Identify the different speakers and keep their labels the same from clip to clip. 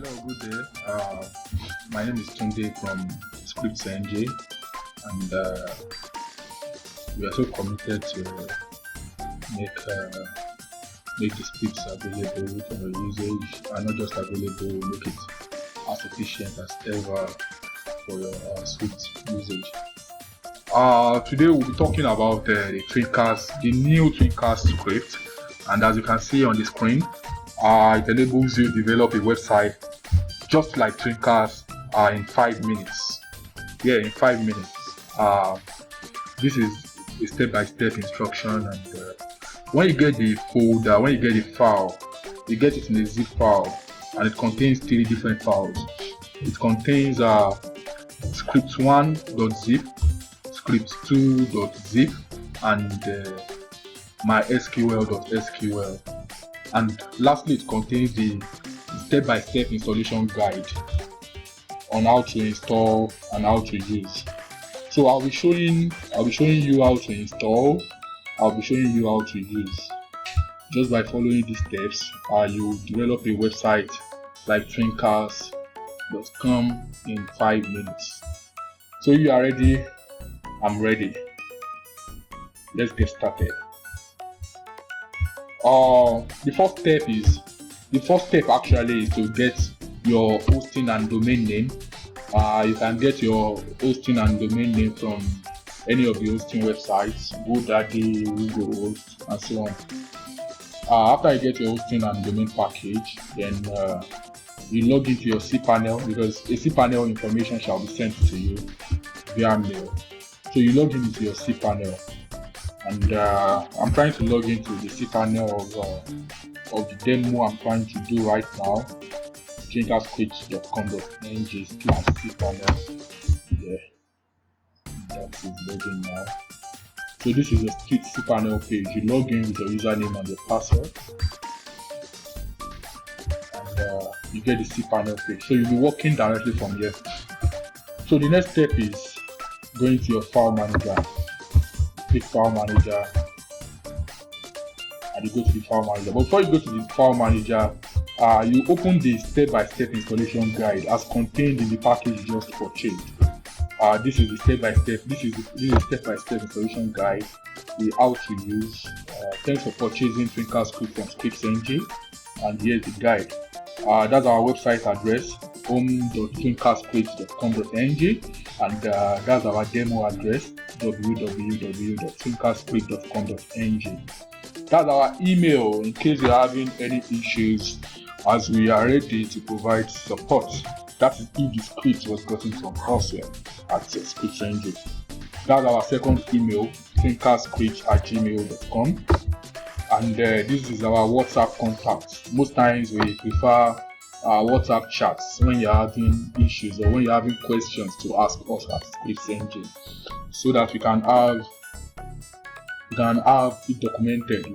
Speaker 1: Hello, good day. My name is Tunde from ScriptsNG, and we are so committed to make make the scripts available for your usage, and not just available, make it as efficient as ever for your script usage. Today we'll be talking about the new Twinkas script, and as you can see on the screen, it enables you to develop a website just like Twinkas in 5 minutes. Yeah, in 5 minutes. This is a step-by-step instruction, and when you get the folder, when you get the file, you get it in a zip file, and it contains 3 different files. It contains script1.zip, script2.zip, and mysql.sql. And lastly, it contains the step-by-step installation guide on how to install and how to use. So I'll be showing you how to install. I'll be showing you how to use. Just by following these steps, you develop a website like Twinkas.com in 5 minutes. So you are ready? I'm ready. Let's get started. The first step actually is to get your hosting and domain name. You can get your hosting and domain name from any of the hosting websites, GoDaddy, Google Host, and so on. After you get your hosting and domain package, then you log into your cPanel, because a cPanel information shall be sent to you via mail. So you log into your cPanel, and I'm trying to log into the cPanel of the demo I'm trying to do right now. twinkasscripts.com.ng/cPanel. Yeah, that is logging now. So this is a cPanel page. You log in with your username and your password, and you get the cPanel page. So you'll be working directly from here. So the next step is going to your file manager. Click file manager, and you go to the file manager. But before you go to the file manager, you open the step-by-step installation guide as contained in the package you just purchased. This is the step-by-step. This is the step-by-step installation guide. How to use. Thanks for purchasing Twinkas script from ScriptsNG, and here's the guide. That's our website address, home.twinkasscripts.com.ng, and that's our demo address, www.twinkasscripts.com.ng. That's our email in case you're having any issues, as we are ready to provide support. That is if the script was gotten from elsewhere at ScriptsNG. That's our second email, twinkasscripts@gmail.com. And this is our WhatsApp contact. Most times we prefer WhatsApp chats when you're having issues or when you're having questions to ask us at ScriptsNG, so that we can have it documented. We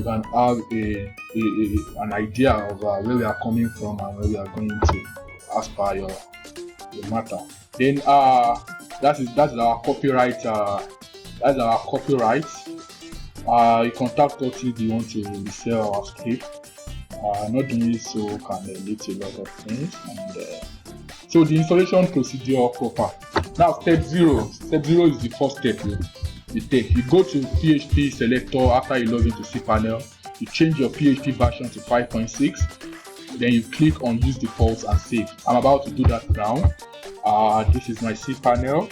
Speaker 1: can have an idea of where we are coming from and where we are going to as per your matter. Then that's our copyright. That's our copyright. You contact us if you want to resell our script. Not doing so can lead to a lot of things. And so the installation procedure proper. Now step 0. Step 0 is the first step you take. You go to PHP selector after you log into cPanel. You change your PHP version to 5.6. Then you click on use defaults and save. I'm about to do that now. This is my cPanel.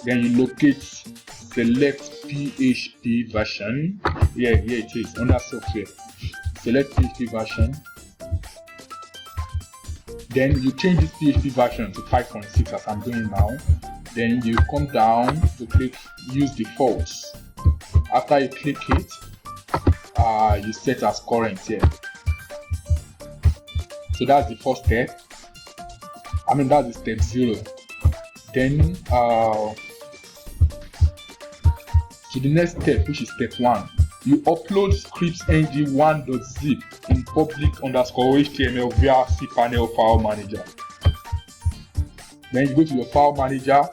Speaker 1: Then you locate select PHP version. Here it is under software. Select PHP version. Then you change this PHP version to 5.6 as I'm doing now. Then you come down to click use defaults. After you click it, you set as current here. So that's the first step. That's the step 0. Then to the next step, which is step 1. You upload ScriptsNG1.zip in public_HTML via cPanel file manager. Then you go to your file manager,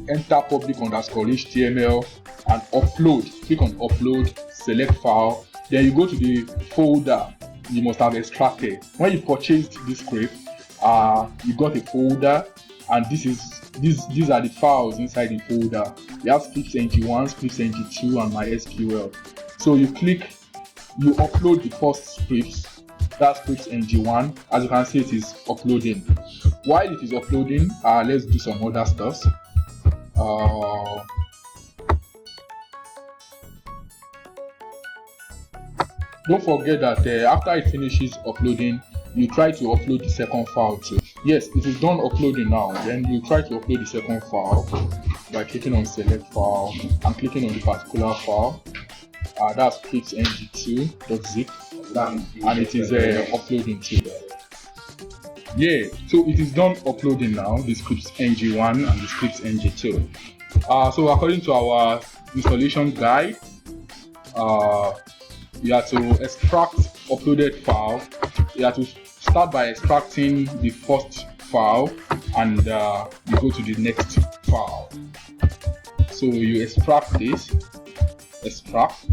Speaker 1: enter public_HTML and upload. Click on upload, select file. Then you go to the folder you must have extracted. When you purchased this script, you got a folder, and these are the files inside the folder. You have ScriptsNG1, ScriptsNG2, and MySQL. So you upload the first scripts. That's ScriptsNG1. As you can see, it is uploading. While it is uploading, let's do some other stuff. Don't forget that after it finishes uploading, you try to upload the second file too. Yes, it is done uploading now. Then you try to upload the second file by clicking on select file and clicking on the particular file. That's ScriptsNG2.zip, and it is uploading too. Yeah, so it is done uploading now, the ScriptsNG1 and the ScriptsNG2. So according to our installation guide, you have to extract uploaded file. You have to start by extracting the first file, and you go to the next file. So you extract this, extract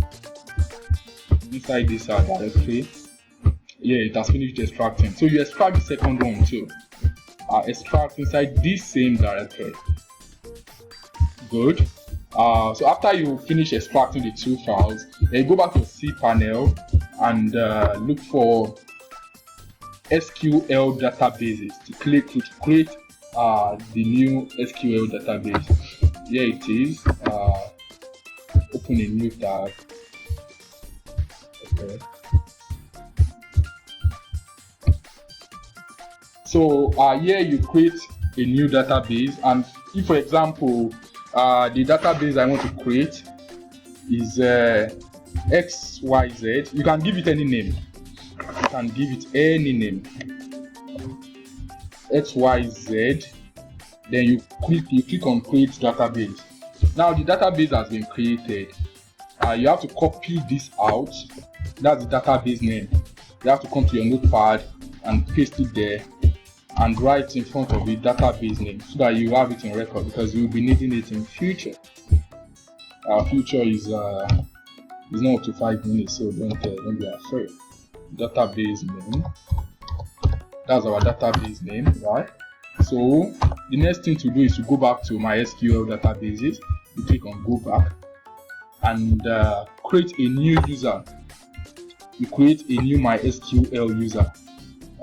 Speaker 1: inside this directory. Yeah, it has finished extracting. So you extract the second one too. Extract inside this same directory. Good. So after you finish extracting the two files, then you go back to cPanel and look for SQL databases to create the new SQL database. Here it is. Open a new tab. Okay. So here you create a new database, and if, for example, the database I want to create is XYZ, you can give it any name. You can give it any name. XYZ. Then you click on create database. Now the database has been created. You have to copy this out. That's the database name. You have to come to your notepad and paste it there, and write in front of the database name so that you have it in record, because you will be needing it in future. Our future is not up to 5 minutes, so don't be afraid. Database name. That's our database name, right? So the next thing to do is to go back to MySQL databases. You click on go back and create a new user. You create a new MySQL user.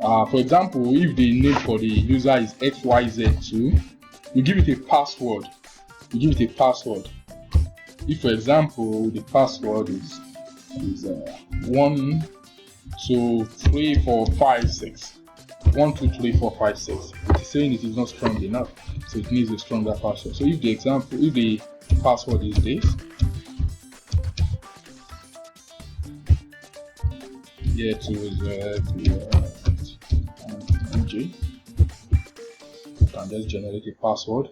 Speaker 1: For example, if the name for the user is XYZ2, you give it a password. If, for example, the password is 1 2 3 4 5 6. 1 2 3 4 5 6. It is saying it is not strong enough, so it needs a stronger password. So if the password is this, here to you can just generate a password.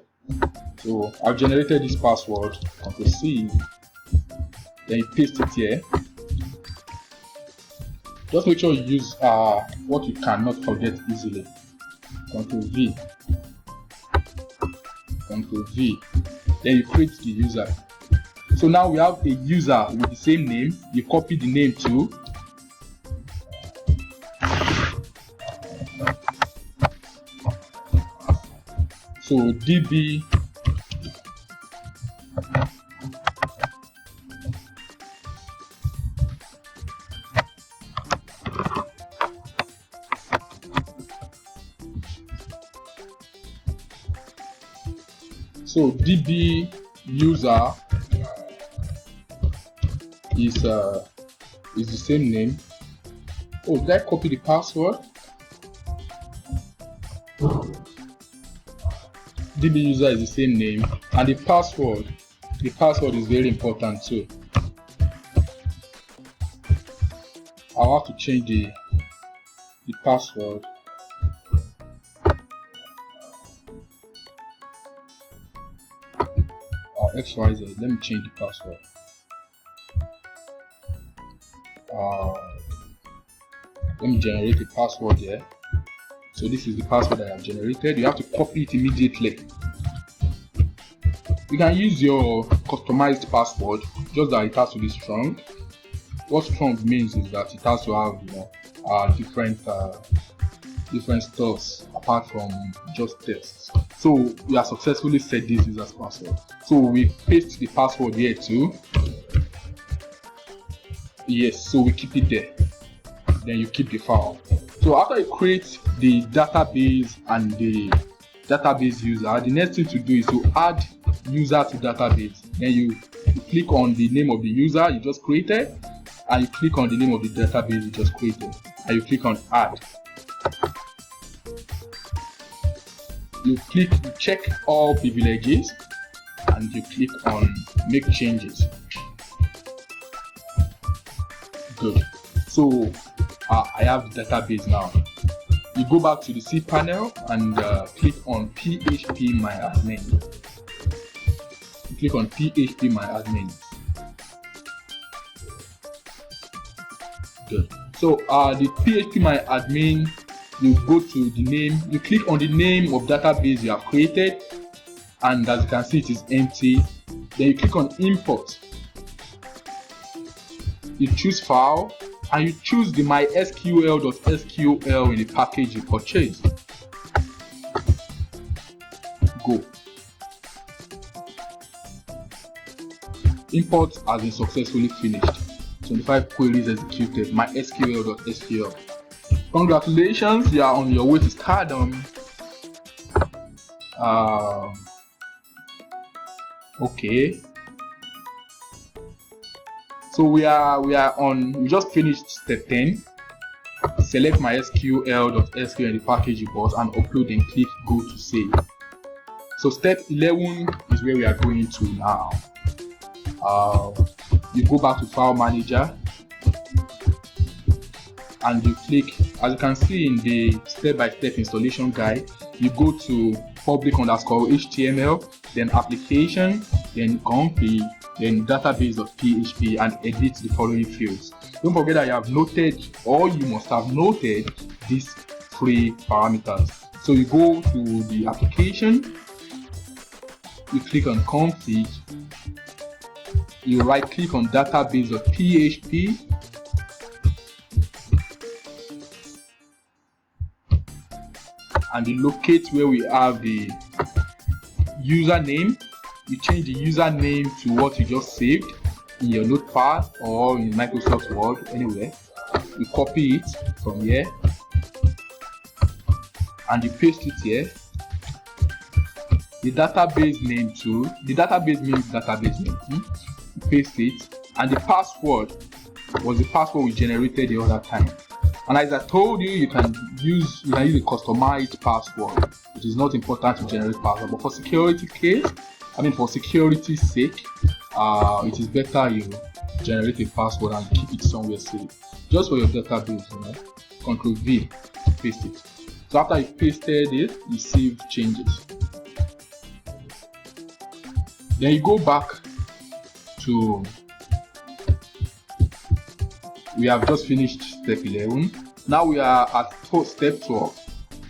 Speaker 1: So I've generated this password. Ctrl C, then you paste it here. Just make sure you use what you cannot forget easily. Ctrl V, Ctrl V. Then you create the user. So now we have a user with the same name. You copy the name too. So DB user is the same name. Oh, did I copy the password? DB user is the same name, and the password is very important too. I'll have to change the password. XYZ. Let me change the password. Let me generate a password here. So this is the password I have generated. You have to copy it immediately. You can use your customized password, just that it has to be strong. What strong means is that it has to have different stuffs apart from just tests. So we have successfully set this user's password. So we paste the password here too. Yes, so we keep it there. Then you keep the file. So after you create the database and the database user, the next thing to do is to add user to database. Then you click on the name of the user you just created, and you click on the name of the database you just created, and you click on add. You check all privileges, and you click on make changes. Good. So I have the database now. You go back to the cPanel and click on phpMyAdmin. You click on phpMyAdmin. Good. So the phpMyAdmin, you go to the name, you click on the name of database you have created, and as you can see it is empty. Then you click on import. You choose file, and you choose the mysql.sql in the package you purchased. Go. Import has been successfully finished. 25 queries executed. mysql.sql. Congratulations, you are on your way to stardom. Okay. So we just finished step 10. Select mysql.sql in the package you bought and upload and click go to save. So step 11 is where we are going to now. You go back to file manager and you click, as you can see in the step-by-step installation guide, you go to public_html, then application, then config, then database.php, and edit the following fields. Don't forget that you have noted, or you must have noted, these three parameters. So you go to the application, you click on config, you right click on database.php, and you locate where we have the username. You change the username to what you just saved in your notepad or in Microsoft Word, anywhere. You copy it from here and you paste it here. The database name too. The database means database name. You paste it, and the password was the password we generated the other time. And as I told you, you can use a customized password. It is not important to generate password, but for security's sake, it is better you generate a password and keep it somewhere safe, just for your database. Ctrl V to paste it. So after you pasted it, you save changes. Then you go back to, we have just finished step 11. Now we are at step 12.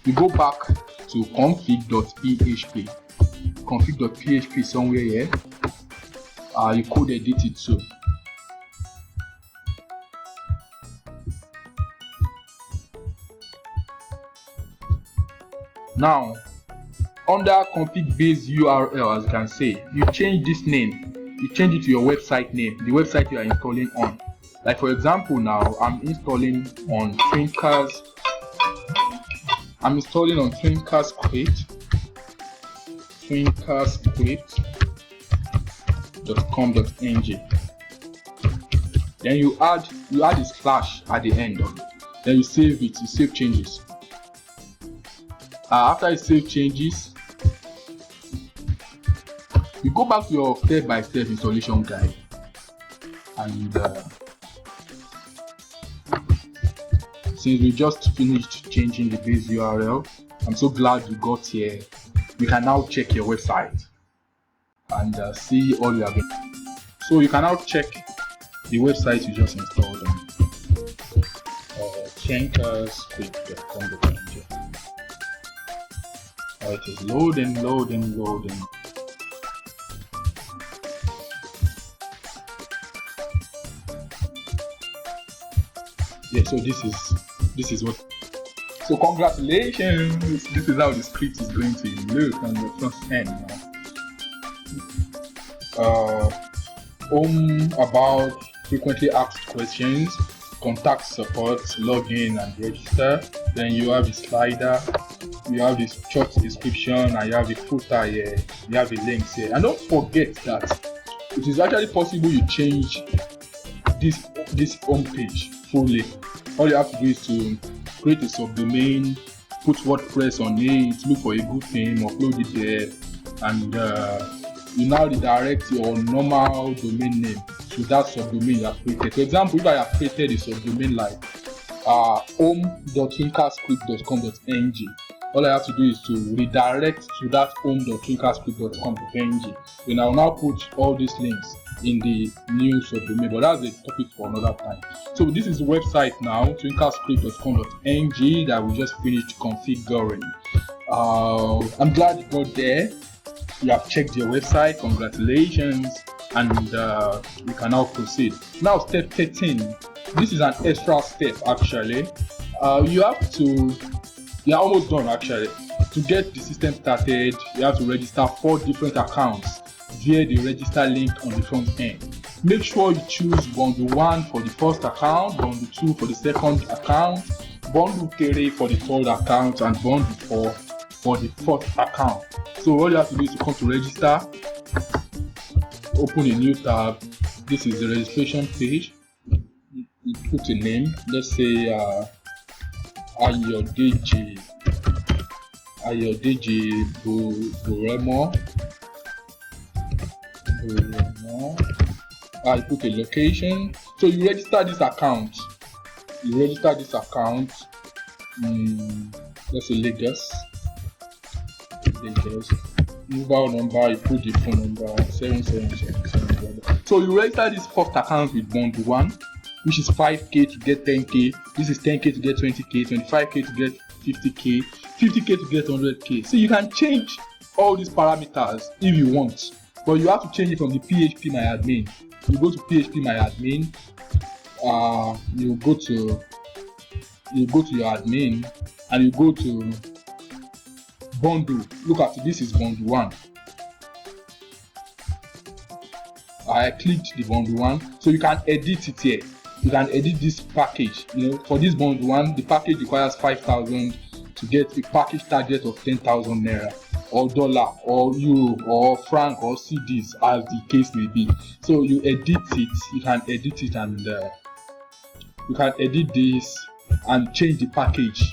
Speaker 1: You go back to config.php. Config.php somewhere here. You could edit it too. Now, under config base URL, as you can see, you change this name. You change it to your website name, the website you are installing on. Like for example, now I'm installing on Twinkas. I'm installing on Twinkas script. Twinkascript.com.ng. Then you add a slash at the end of it. Then you save it. You save changes. After you save changes, you go back to your step-by-step installation guide, and since we just finished changing the base URL, I'm so glad you got here. You can now check your website and see all you have been. So you can now check the website you just installed on Twinkasscript.com.ng. It is loading. Yeah, so this is this is what. So congratulations, this is how the script is going to look on the front end now. About frequently asked questions, contact support, login and register. Then you have the slider, you have this short description, and you have the footer here, you have the links here. And don't forget that it is actually possible you change this home page fully. All you have to do is to create a subdomain, put WordPress on it, look for a good theme, upload it there, and you now redirect your normal domain name to that subdomain you have created. For example, if I have created a subdomain like home.twinkasscript.com.ng, all I have to do is to redirect to that home.twinkasscript.com.ng. Then I will now put all these links in the new subdomain, but that's a topic for another time. So this is the website now, twinkasscript.com.ng, that we just finished configuring. I'm glad you got there. You have checked your website, congratulations, and you can now proceed. Now step 13, this is an extra step actually. You are almost done actually. To get the system started, you have to register 4 different accounts via the register link on the front end. Make sure you choose bundle 1 for the first account, bundle 2 for the second account, bundle 3 for the third account, and bundle 4 for the fourth account. So all you have to do is to come to register, open a new tab. This is the registration page. You put a name, let's say Ayodeji Boremo. You put a location. So you register this account. Let's say Lagos. Mobile number, you put the phone number 7777. So you register this first account with bundle 1, which is 5k to get 10k. This is 10k to get 20k, 25k to get 50k, 50k to get 100k. So you can change all these parameters if you want, but you have to change it from the phpMyAdmin. You go to phpMyAdmin. You go to your admin, and you go to bundle. Look at it, this is bundle 1. I clicked the bundle 1, so you can edit it here. You can edit this package. For this bundle 1, the package requires 5,000 to get a package target of 10,000 naira, or dollar, or euro, or franc, or cedis, as the case may be. So you edit it. You can edit it, and you can edit this and change the package.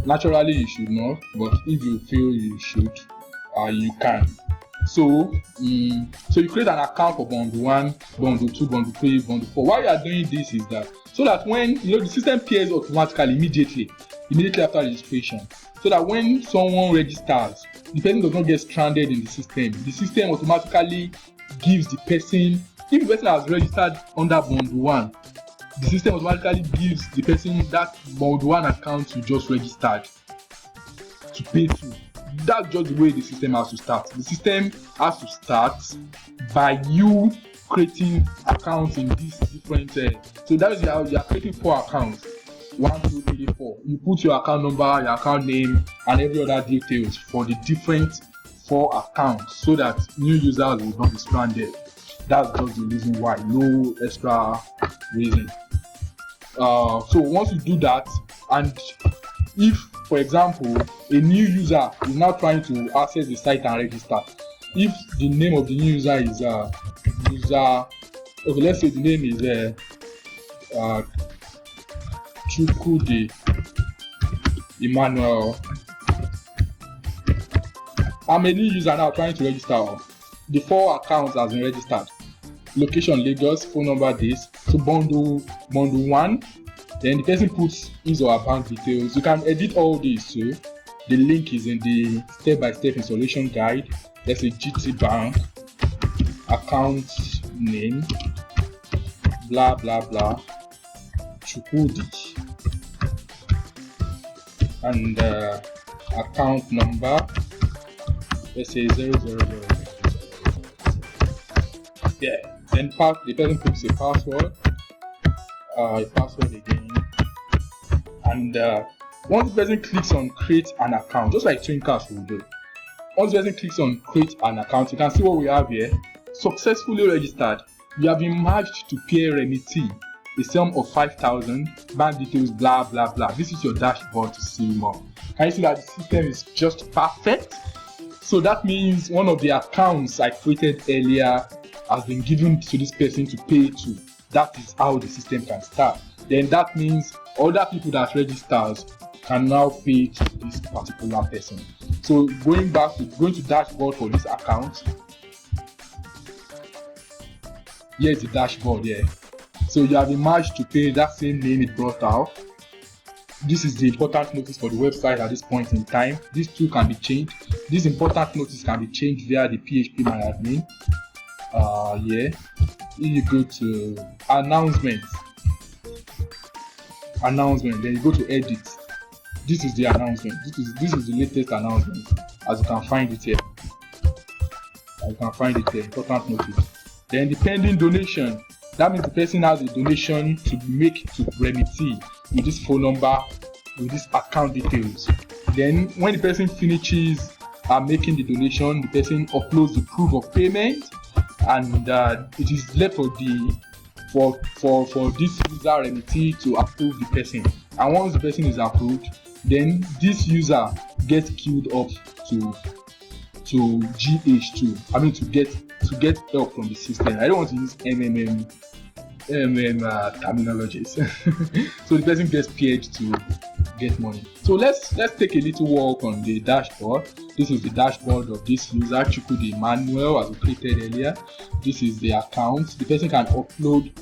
Speaker 1: Naturally you should not, but if you feel you should, you can. So you create an account for bundle 1, bundle 2, bundle 3, bundle 4. Why you are doing this is that so that when the system pairs automatically immediately after registration, so that when someone registers, the person does not get stranded in the system. The system automatically gives the person, if the person has registered under bundle 1, the system automatically gives the person that bundle 1 account you just registered to pay to. That's just the way the system has to start. The system has to start by you creating accounts in these different. So that is how you are creating 4 accounts. 1, 2, 3, 4. You put your account number, your account name, and every other details for the different 4 accounts, so that new users will not be stranded. That's just the reason why. No extra reason. So once you do that, and if, for example, a new user is now trying to access the site and register, if the name of the new user is let's say the name is Chukwudi Emmanuel. I'm a new user now trying to register. The 4 accounts has been registered. Location Lagos, phone number this. So bundle 1. Then the person puts his or her bank details. You can edit all these too. The link is in the step-by-step installation guide. Let's say GT Bank, account name, blah blah blah, Chukwudi, and account number. Let's say 000. Yeah. Then the person puts a password. password again, and once the person clicks on create an account, just like Twinkas will do, once the person clicks on create an account, you can see what we have here. Successfully registered. You have been merged to pay remedy a sum of 5,000, bank details, blah blah blah. This is your dashboard to see more. Can you see that the system is just perfect? So that means one of the accounts I created earlier has been given to this person to pay to. That is how the system can start. Then that means other people that registers can now pay to this particular person. So going to dashboard for this account. Here is the dashboard here. So you have merged to pay, that same name it brought out. This is the important notice for the website at this point in time. These two can be changed. This important notice can be changed via the PHP My Admin. Here you go to announcements, then you go to edit. This is the announcement. This is the latest announcement, as you can find it here. Important notice. Then the pending donation. That means the person has a donation to make to remedy with this phone number, with this account details. Then when the person finishes making the donation, the person uploads the proof of payment, and it is left for this user remedy to approve the person. And once the person is approved, then this user gets queued up to GH2. I mean to get help from the system. I don't want to use terminologies. So the person gets paid to get money. So let's take a little walk on the dashboard. This is the dashboard of this user, Chukwudi Emmanuel, as we created earlier. This is the account. The person can update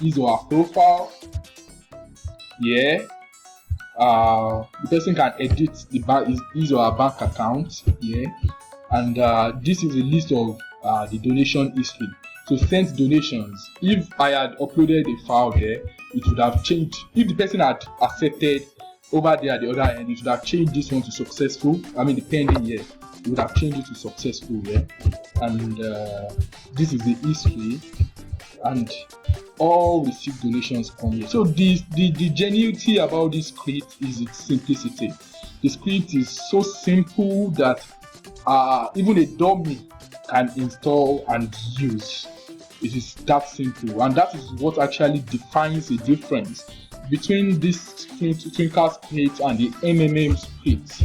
Speaker 1: his or her profile. Yeah. The person can edit his or her bank account. Yeah. And this is a list of the donation history. So sent donations. If I had uploaded a file there, it would have changed. If the person had accepted over there at the other end, it would have changed this one to successful. I mean the pending here, it would have changed it to successful here. And this is the history, and all received donations come here. So the genuinity about this script is its simplicity. The script is so simple that even a dummy can install and use. It is that simple, and that is what actually defines the difference between this Twinkas script and the script.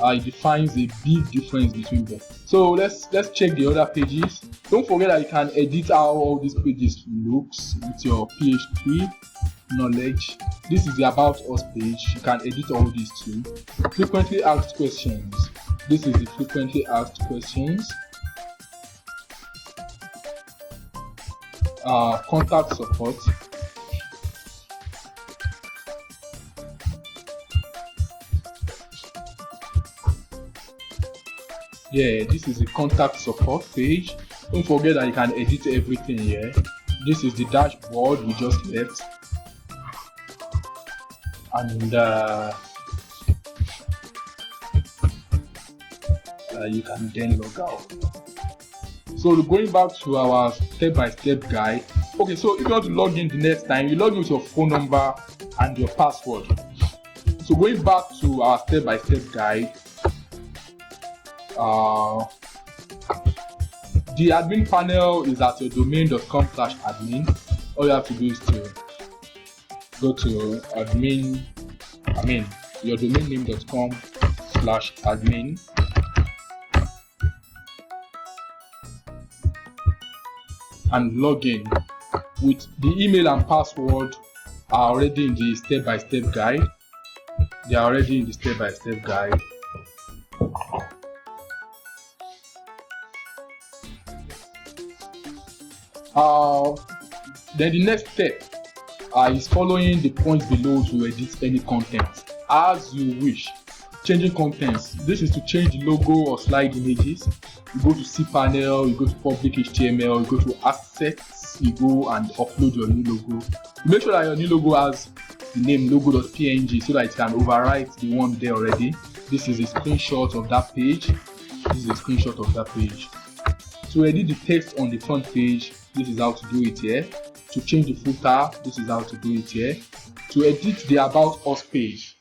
Speaker 1: It defines a big difference between them. So let's check the other pages. Don't forget that you can edit how all these pages looks with your PHP knowledge. This is the About Us page. You can edit all these too. Frequently asked questions. This is the frequently asked questions. Contact support. Yeah, this is the contact support page. Don't forget that you can edit everything here. This is the dashboard we just left, and you can then log out. So going back to our step-by-step guide. Okay, so if you want to log in the next time, you log in with your phone number and your password. So going back to our step-by-step guide, the admin panel is at your domain.com/admin. All you have to do is to go to your domain name.com/admin. And log in with the email and password are already in the step-by-step guide. They are already in the step-by-step guide. Then the next step is following the points below to edit any content as you wish. Changing contents. This is to change the logo or slide images. You go to cPanel, you go to public HTML, you go to assets, you go and upload your new logo. You make sure that your new logo has the name logo.png so that it can overwrite the one there already. This is a screenshot of that page. To edit the text on the front page, this is how to do it here. To change the footer, this is how to do it here. To edit the About Us page,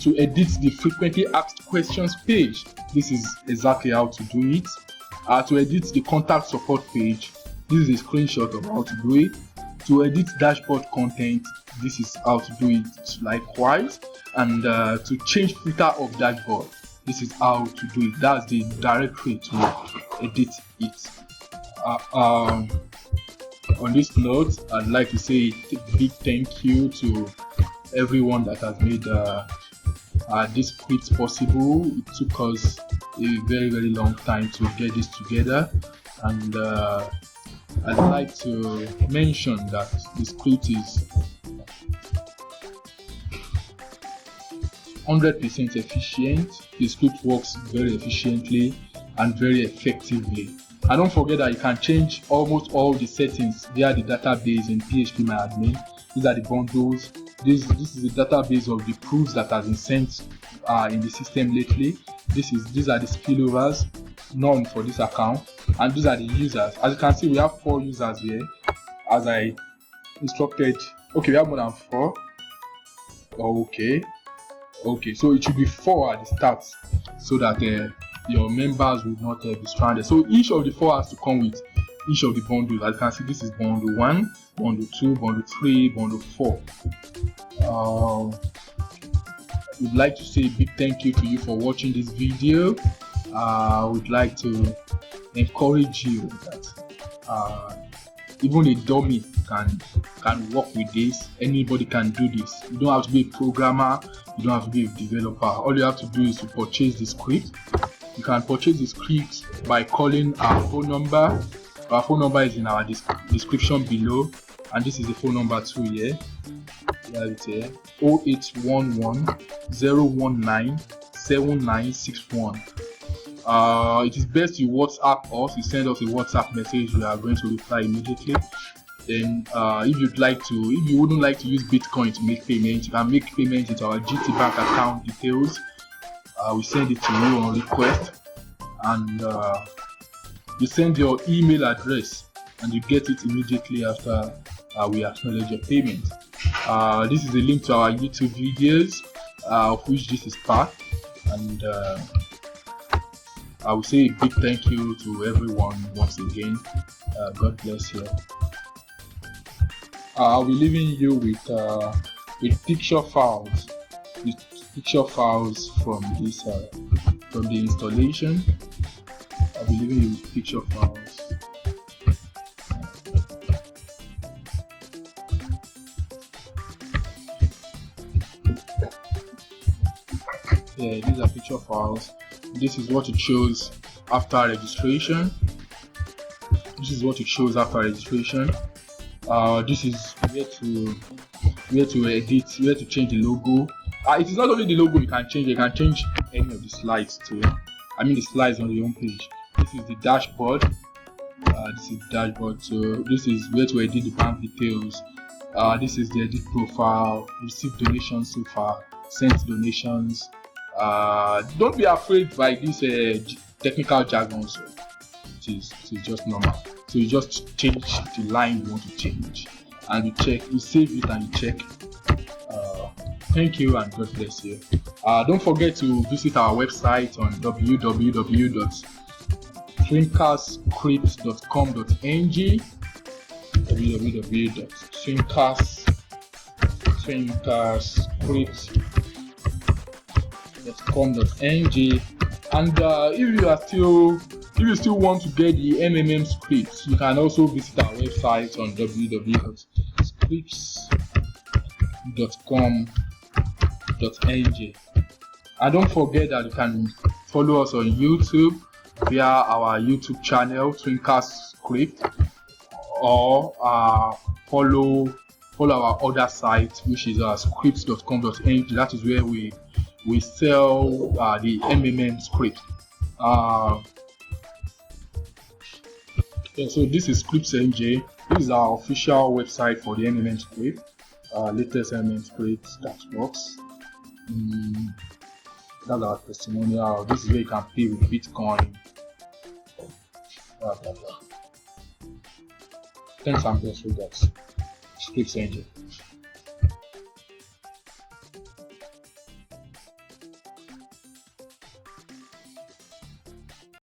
Speaker 1: to edit the Frequently Asked Questions page, this is exactly how to do it. To edit the Contact Support page, this is a screenshot of how to do it. To edit dashboard content, this is how to do it likewise. And to change footer of dashboard, this is how to do it. That's the direct way to edit it. On this note, I'd like to say a big thank you to everyone that has made this script possible. It took us a very long time to get this together, and I'd like to mention that the script is 100% efficient. The script works very efficiently and very effectively. And don't forget that you can change almost all the settings via the database in PHPMyAdmin. These are the bundles. This is the database of the proofs that has been sent in the system lately. These are the spillovers, none for this account, and these are the users. As you can see, we have 4 users here, as I instructed. Okay, we have more than 4. Okay, so it should be 4 at the start, so that your members will not be stranded. So each of the 4 has to come with each of the bundles. As you can see, this is bundle 1, bundle 2, bundle 3, bundle 4. We'd like to say a big thank you to you for watching this video. We'd like to encourage you that even a dummy can work with this. Anybody can do this. You don't have to be a programmer, you don't have to be a developer. All you have to do is to purchase the script. You can purchase the script by calling our phone number. Our phone number is in our description below, and this is the phone number too here. You have it here: 0811 019 7961. It is best you WhatsApp us. You send us a WhatsApp message, we are going to reply immediately. Then if you wouldn't like to use Bitcoin to make payments, you can make payments into our GT Bank account details. We send it to you on request, and you send your email address, and you get it immediately after we acknowledge your payment. This is a link to our YouTube videos, of which this is part, and I will say a big thank you to everyone once again. God bless you. I'll be leaving you with picture files. Picture files from this from the installation. I'll be leaving you with picture files. Yeah, these are picture files. This is what it shows after registration. This is where to edit, where to change the logo. It is not only the logo you can change any of the slides too. I mean the slides on the home page. This is the dashboard. So this is where to edit the bank details. This is the edit profile, received donations so far, sent donations. Don't be afraid by this technical jargon. So it is just normal. So you just change the line you want to change, and you check, you save it and you check. Thank you and God bless you. Don't forget to visit our website on www.twinkasscripts.com.ng www.twinkasscripts.com.ng. And if you still want to get the MMM scripts, you can also visit our website on www.scripts.com.ng. And don't forget that you can follow us on YouTube via our YouTube channel Twinkas Script, or follow our other site, which is scripts.com.ng. That is where we sell the MMM script. So this is ScriptsNG. This is our official website for the MMM script, latest MMM script that works. That's our testimonial. This is where you can pay with Bitcoin. Blah, blah, blah. Thanks and best regards. ScriptsNG.